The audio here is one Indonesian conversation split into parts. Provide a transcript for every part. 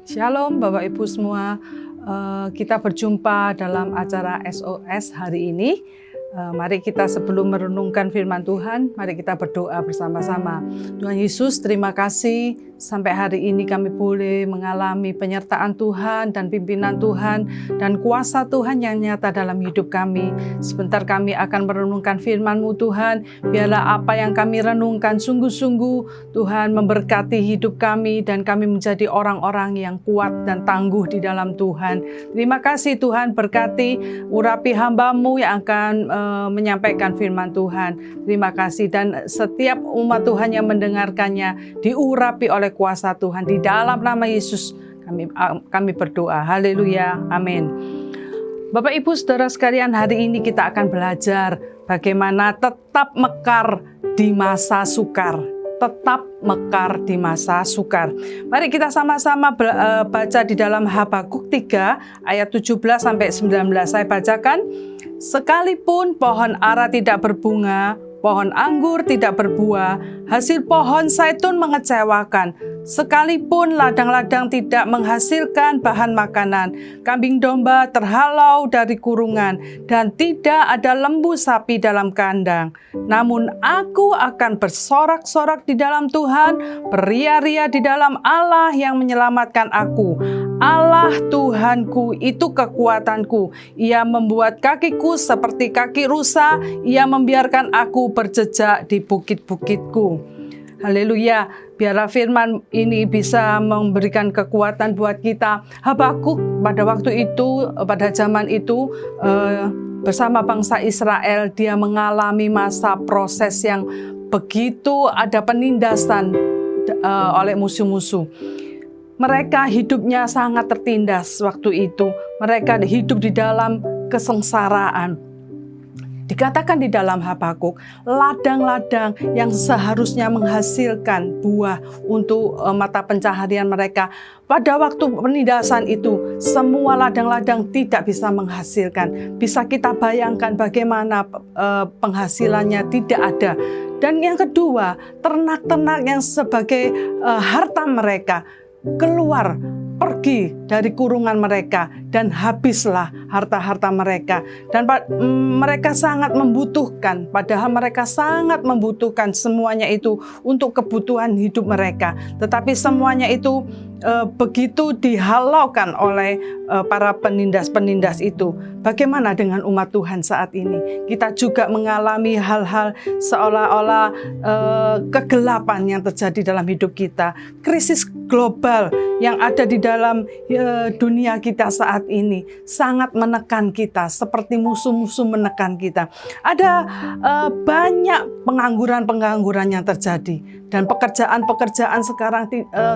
Shalom Bapak Ibu semua, kita berjumpa dalam acara SOS hari ini. Mari kita sebelum merenungkan firman Tuhan, mari kita berdoa bersama-sama. Tuhan Yesus, terima kasih sampai hari ini kami boleh mengalami penyertaan Tuhan dan pimpinan Tuhan dan kuasa Tuhan yang nyata dalam hidup kami. Sebentar kami akan merenungkan firman-Mu Tuhan. Biarlah apa yang kami renungkan sungguh-sungguh Tuhan memberkati hidup kami dan kami menjadi orang-orang yang kuat dan tangguh di dalam Tuhan. Terima kasih Tuhan, berkati urapi hamba-Mu yang akan menyampaikan firman Tuhan. Terima kasih, dan setiap umat Tuhan yang mendengarkannya diurapi oleh kuasa Tuhan. Di dalam nama Yesus kami berdoa. Haleluya, amin. Bapak Ibu Saudara sekalian, hari ini kita akan belajar bagaimana tetap mekar di masa sukar. Tetap mekar di masa sukar. Mari kita sama-sama baca di dalam Habakuk 3 ayat 17 sampai 19. Saya bacakan. Sekalipun pohon ara tidak berbunga, pohon anggur tidak berbuah, hasil pohon zaitun mengecewakan. Sekalipun ladang-ladang tidak menghasilkan bahan makanan, kambing domba terhalau dari kurungan, dan tidak ada lembu sapi dalam kandang. Namun aku akan bersorak-sorak di dalam Tuhan, beria-ria di dalam Allah yang menyelamatkan aku. Allah Tuhanku itu kekuatanku. Ia membuat kakiku seperti kaki rusa. Ia membiarkan aku berjejak di bukit-bukitku. Haleluya. Biarlah firman ini bisa memberikan kekuatan buat kita. Habakuk pada waktu itu, pada zaman itu, bersama bangsa Israel, dia mengalami masa proses yang begitu ada penindasan oleh musuh-musuh. Mereka hidupnya sangat tertindas waktu itu. Mereka hidup di dalam kesengsaraan. Dikatakan di dalam Habakuk, ladang-ladang yang seharusnya menghasilkan buah untuk mata pencaharian mereka, pada waktu penindasan itu, semua ladang-ladang tidak bisa menghasilkan. Bisa kita bayangkan bagaimana penghasilannya tidak ada. Dan yang kedua, ternak-ternak yang sebagai harta mereka keluar, pergi dari kurungan mereka, dan habislah harta-harta mereka. Dan mereka sangat membutuhkan, padahal mereka sangat membutuhkan semuanya itu untuk kebutuhan hidup mereka. Tetapi semuanya itu begitu dihalaukan oleh para penindas-penindas itu. Bagaimana dengan umat Tuhan saat ini? Kita juga mengalami hal-hal seolah-olah kegelapan yang terjadi dalam hidup kita. Krisis global yang ada di dalam dunia kita saat ini sangat menekan kita, seperti musuh-musuh menekan kita. Ada banyak pengangguran-pengangguran yang terjadi, dan pekerjaan-pekerjaan sekarang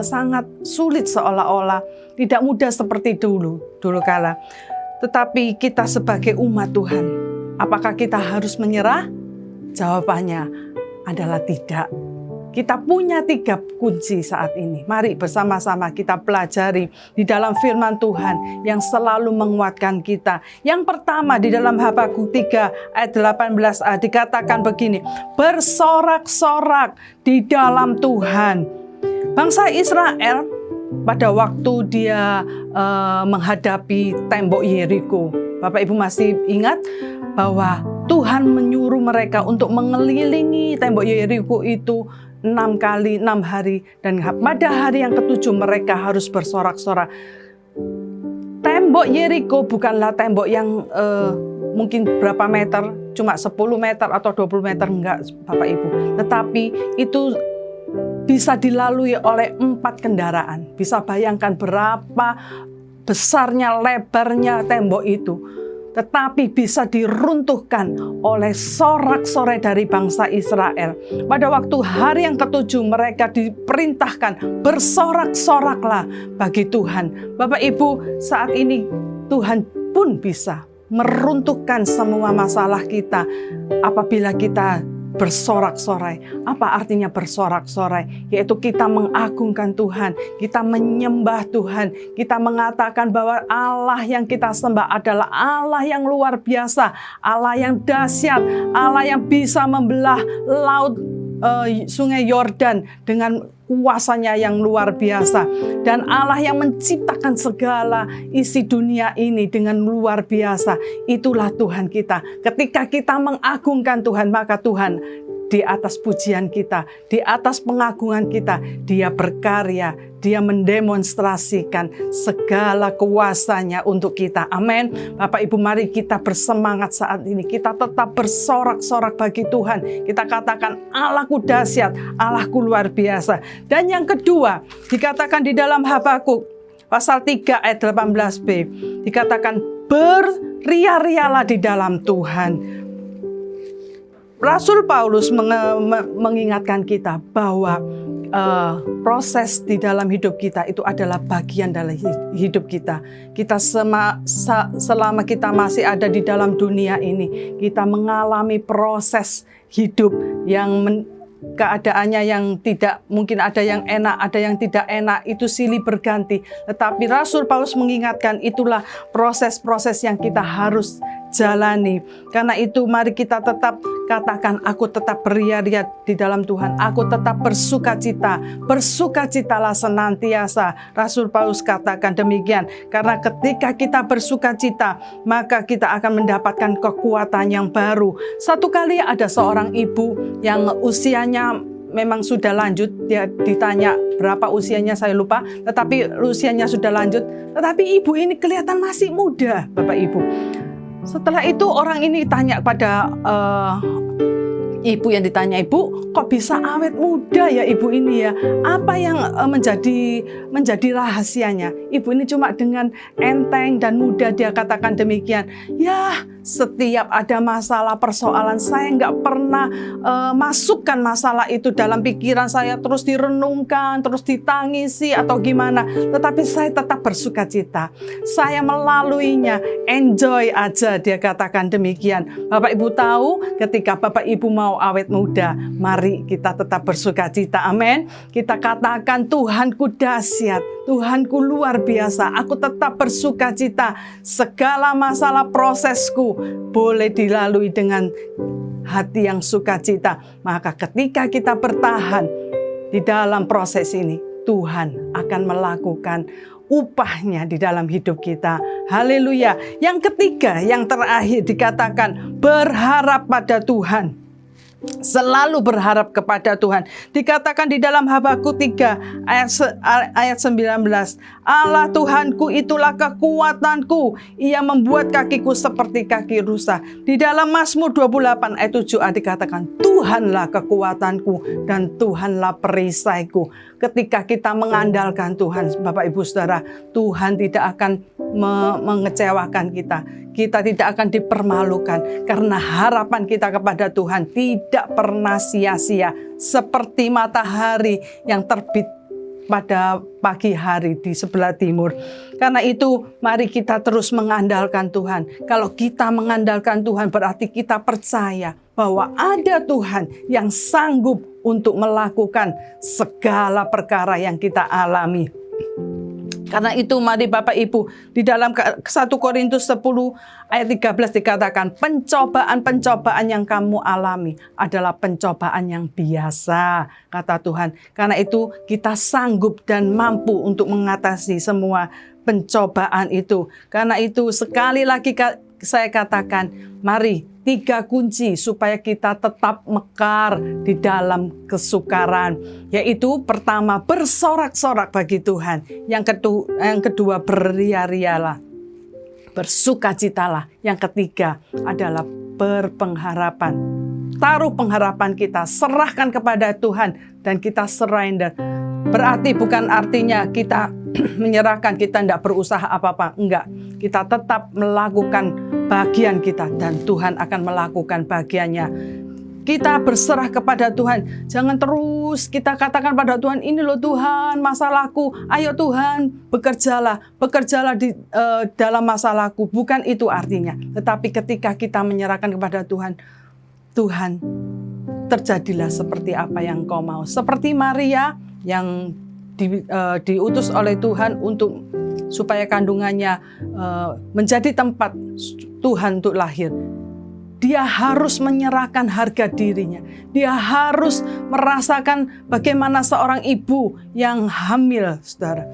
sangat sulit, seolah-olah tidak mudah seperti dulu kala. Tetapi kita sebagai umat Tuhan, apakah kita harus menyerah? Jawabannya adalah tidak. Kita punya 3 kunci saat ini. Mari bersama-sama kita pelajari di dalam firman Tuhan yang selalu menguatkan kita. Yang pertama di dalam Habakuk 3 ayat 18a dikatakan begini, bersorak-sorak di dalam Tuhan. Bangsa Israel pada waktu dia menghadapi tembok Yeriko, Bapak Ibu masih ingat bahwa Tuhan menyuruh mereka untuk mengelilingi tembok Yeriko itu 6 kali 6 hari, dan pada hari yang ke-7 mereka harus bersorak-sorak. Tembok Yeriko bukanlah tembok yang mungkin berapa meter, cuma 10 meter atau 20 meter, enggak Bapak Ibu. Tetapi itu bisa dilalui oleh 4 kendaraan. Bisa bayangkan berapa besarnya, lebarnya tembok itu. Tetapi bisa diruntuhkan oleh sorak-sorai dari bangsa Israel. Pada waktu hari yang ke-7 mereka diperintahkan bersorak-soraklah bagi Tuhan. Bapak Ibu, saat ini Tuhan pun bisa meruntuhkan semua masalah kita apabila kita bersorak-sorai. Apa artinya bersorak-sorai? Yaitu kita mengagungkan Tuhan, kita menyembah Tuhan, kita mengatakan bahwa Allah yang kita sembah adalah Allah yang luar biasa, Allah yang dahsyat, Allah yang bisa membelah laut sungai Yordan dengan kuasanya yang luar biasa. Dan Allah yang menciptakan segala isi dunia ini dengan luar biasa. Itulah Tuhan kita. Ketika kita mengagungkan Tuhan, maka Tuhan di atas pujian kita, di atas pengagungan kita, Dia berkarya, Dia mendemonstrasikan segala kuasanya untuk kita. Amin. Bapak Ibu, mari kita bersemangat saat ini. Kita tetap bersorak-sorak bagi Tuhan. Kita katakan, Allahku dahsyat, Allahku luar biasa. Dan yang kedua, dikatakan di dalam Habakuk pasal 3 ayat 18b, dikatakan, beria-rialah di dalam Tuhan. Rasul Paulus mengingatkan kita bahwa proses di dalam hidup kita itu adalah bagian dari hidup kita. Kita selama kita masih ada di dalam dunia ini, kita mengalami proses hidup yang keadaannya yang tidak, mungkin ada yang enak, ada yang tidak enak, itu silih berganti. Tetapi Rasul Paulus mengingatkan itulah proses-proses yang kita harus jalani. Karena itu mari kita tetap katakan, aku tetap beria-ria di dalam Tuhan, aku tetap bersukacita, bersukacitalah senantiasa. Rasul Paulus katakan demikian, karena ketika kita bersukacita, maka kita akan mendapatkan kekuatan yang baru. Satu kali ada seorang ibu yang usianya memang sudah lanjut, dia ditanya berapa usianya saya lupa, tetapi usianya sudah lanjut, tetapi ibu ini kelihatan masih muda, Bapak Ibu. Setelah itu orang ini tanya pada ibu yang ditanya, ibu kok bisa awet muda ya ibu ini ya? Apa yang menjadi rahasianya? Ibu ini cuma dengan enteng dan mudah dia katakan demikian. Ya, setiap ada masalah persoalan saya nggak pernah masukkan masalah itu dalam pikiran saya, terus direnungkan, terus ditangisi atau gimana. Tetapi saya tetap bersukacita. Saya melaluinya, enjoy aja, dia katakan demikian. Bapak Ibu tahu, ketika Bapak Ibu mau awet muda, mari kita tetap bersukacita. Amin. Kita katakan, Tuhanku dahsyat, Tuhanku luar biasa. Aku tetap bersukacita. Segala masalah prosesku boleh dilalui dengan hati yang sukacita. Maka ketika kita bertahan di dalam proses ini, Tuhan akan melakukan upahnya di dalam hidup kita. Haleluya. Yang ketiga, yang terakhir dikatakan berharap pada Tuhan. Selalu berharap kepada Tuhan. Dikatakan di dalam Habakuk 3 ayat 19. Allah Tuhanku itulah kekuatanku. Ia membuat kakiku seperti kaki rusa. Di dalam Mazmur 28 ayat 7 dikatakan, Tuhanlah kekuatanku dan Tuhanlah perisaiku. Ketika kita mengandalkan Tuhan, Bapak Ibu Saudara, Tuhan tidak akan mengecewakan kita. Kita tidak akan dipermalukan karena harapan kita kepada Tuhan tidak pernah sia-sia, seperti matahari yang terbit pada pagi hari di sebelah timur. Karena itu mari kita terus mengandalkan Tuhan. Kalau kita mengandalkan Tuhan berarti kita percaya bahwa ada Tuhan yang sanggup untuk melakukan segala perkara yang kita alami. Karena itu mari Bapak Ibu, di dalam 1 Korintus 10 ayat 13 dikatakan, pencobaan-pencobaan yang kamu alami adalah pencobaan yang biasa, kata Tuhan. Karena itu kita sanggup dan mampu untuk mengatasi semua pencobaan itu. Karena itu sekali lagi saya katakan, mari 3 kunci supaya kita tetap mekar di dalam kesukaran. Yaitu pertama, bersorak-sorak bagi Tuhan. Yang kedua beria-rialah, bersukacitalah. Yang ketiga adalah berpengharapan. Taruh pengharapan kita, serahkan kepada Tuhan dan kita surrender. Berarti bukan artinya kita menyerahkan, kita tidak berusaha apa-apa. Enggak, kita tetap melakukan bagian kita dan Tuhan akan melakukan bagiannya. Kita berserah kepada Tuhan. Jangan terus kita katakan pada Tuhan, ini loh Tuhan masalahku. Ayo Tuhan, bekerjalah di dalam masalahku. Bukan itu artinya. Tetapi ketika kita menyerahkan kepada Tuhan, Tuhan, terjadilah seperti apa yang Kau mau. Seperti Maria yang diutus oleh Tuhan supaya kandungannya menjadi tempat Tuhan untuk lahir. dia harus menyerahkan harga dirinya. Dia harus merasakan bagaimana seorang ibu yang hamil, saudara.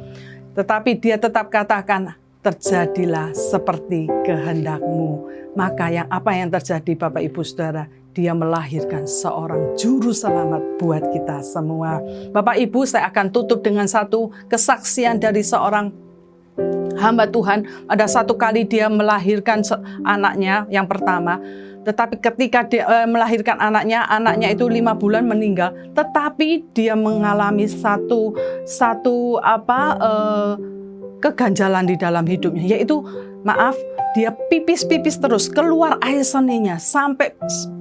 Tetapi dia tetap katakan, terjadilah seperti kehendak-Mu. Maka apa yang terjadi Bapak Ibu Saudara? Dia melahirkan seorang juru selamat buat kita semua. Bapak Ibu, saya akan tutup dengan satu kesaksian dari seorang hamba Tuhan. Ada satu kali dia melahirkan anaknya yang pertama. Tetapi ketika dia melahirkan anaknya itu 5 bulan meninggal. Tetapi dia mengalami satu keganjalan di dalam hidupnya, yaitu dia pipis terus, keluar air seninya sampai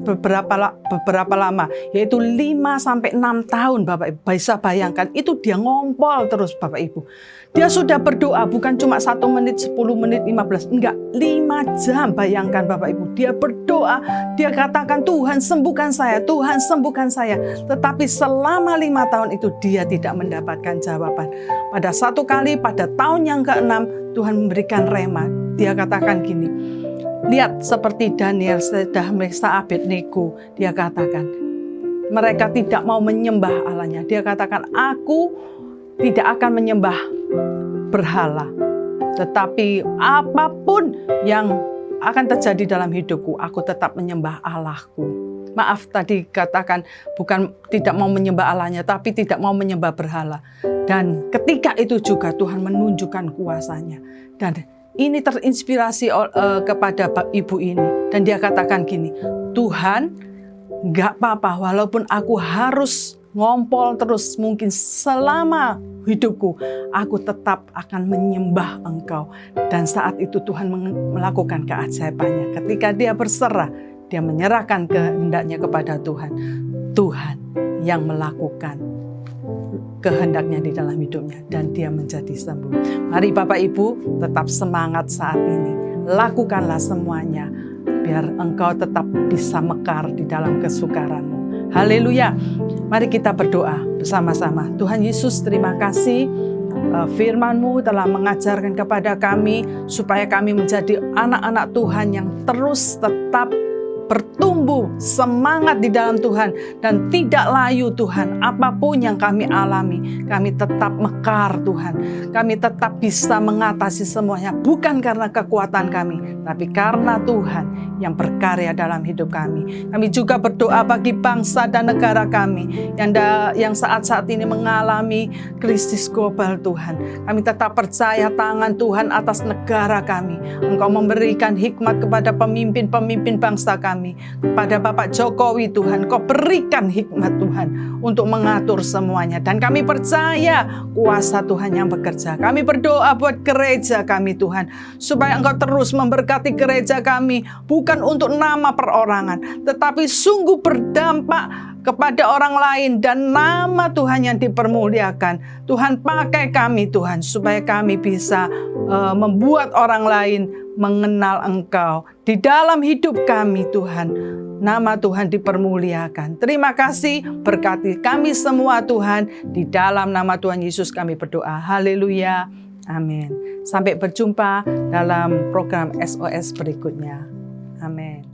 beberapa lama, yaitu 5-6 tahun. Bapak Ibu bisa bayangkan, itu dia ngompol terus Bapak Ibu. Dia sudah berdoa bukan cuma 1 menit, 10 menit, 15, enggak, 5 jam. Bayangkan Bapak Ibu, dia berdoa, dia katakan, Tuhan sembuhkan saya, Tuhan sembuhkan saya. Tetapi selama 5 tahun itu dia tidak mendapatkan jawaban. Pada satu kali, pada tahun yang ke-6, Tuhan memberikan rema. Dia katakan gini, lihat seperti Daniel, Shadrach, Meshach, Abednego. Dia katakan, mereka tidak mau menyembah Allahnya. Dia katakan, aku tidak akan menyembah berhala. Tetapi apapun yang akan terjadi dalam hidupku, aku tetap menyembah Allahku. Maaf, tadi katakan bukan tidak mau menyembah Allahnya, tapi tidak mau menyembah berhala. Dan ketika itu juga Tuhan menunjukkan kuasanya. Dan ini terinspirasi kepada ibu ini. Dan dia katakan gini, Tuhan, gak apa-apa walaupun aku harus ngompol terus mungkin selama hidupku, aku tetap akan menyembah Engkau. Dan saat itu Tuhan melakukan keajaibannya. Ketika dia berserah, dia menyerahkan kehendaknya kepada Tuhan. Tuhan yang melakukan kehendaknya di dalam hidupnya dan dia menjadi sembuh. Mari Bapak Ibu tetap semangat saat ini. Lakukanlah semuanya biar engkau tetap bisa mekar di dalam kesukaranmu. Haleluya. Mari kita berdoa bersama-sama. Tuhan Yesus, terima kasih firman-Mu telah mengajarkan kepada kami supaya kami menjadi anak-anak Tuhan yang terus tetap bertumbuh semangat di dalam Tuhan dan tidak layu Tuhan. Apapun yang kami alami, kami tetap mekar Tuhan. Kami tetap bisa mengatasi semuanya bukan karena kekuatan kami, tapi karena Tuhan yang berkarya dalam hidup kami. Kami juga berdoa bagi bangsa dan negara kami yang saat-saat ini mengalami krisis global Tuhan. Kami tetap percaya tangan Tuhan atas negara kami. Engkau memberikan hikmat kepada pemimpin-pemimpin bangsa kami. Kepada Bapak Jokowi Tuhan, Kau berikan hikmat Tuhan untuk mengatur semuanya. Dan kami percaya kuasa Tuhan yang bekerja. Kami berdoa buat gereja kami Tuhan, supaya Engkau terus memberkati gereja kami, bukan untuk nama perorangan, tetapi sungguh berdampak kepada orang lain dan nama Tuhan yang dipermuliakan. Tuhan pakai kami Tuhan, supaya kami bisa membuat orang lain mengenal Engkau di dalam hidup kami Tuhan. Nama Tuhan dipermuliakan. Terima kasih, berkati kami semua Tuhan. Di dalam nama Tuhan Yesus kami berdoa. Haleluya. Amin. Sampai berjumpa dalam program SOS berikutnya. Amin.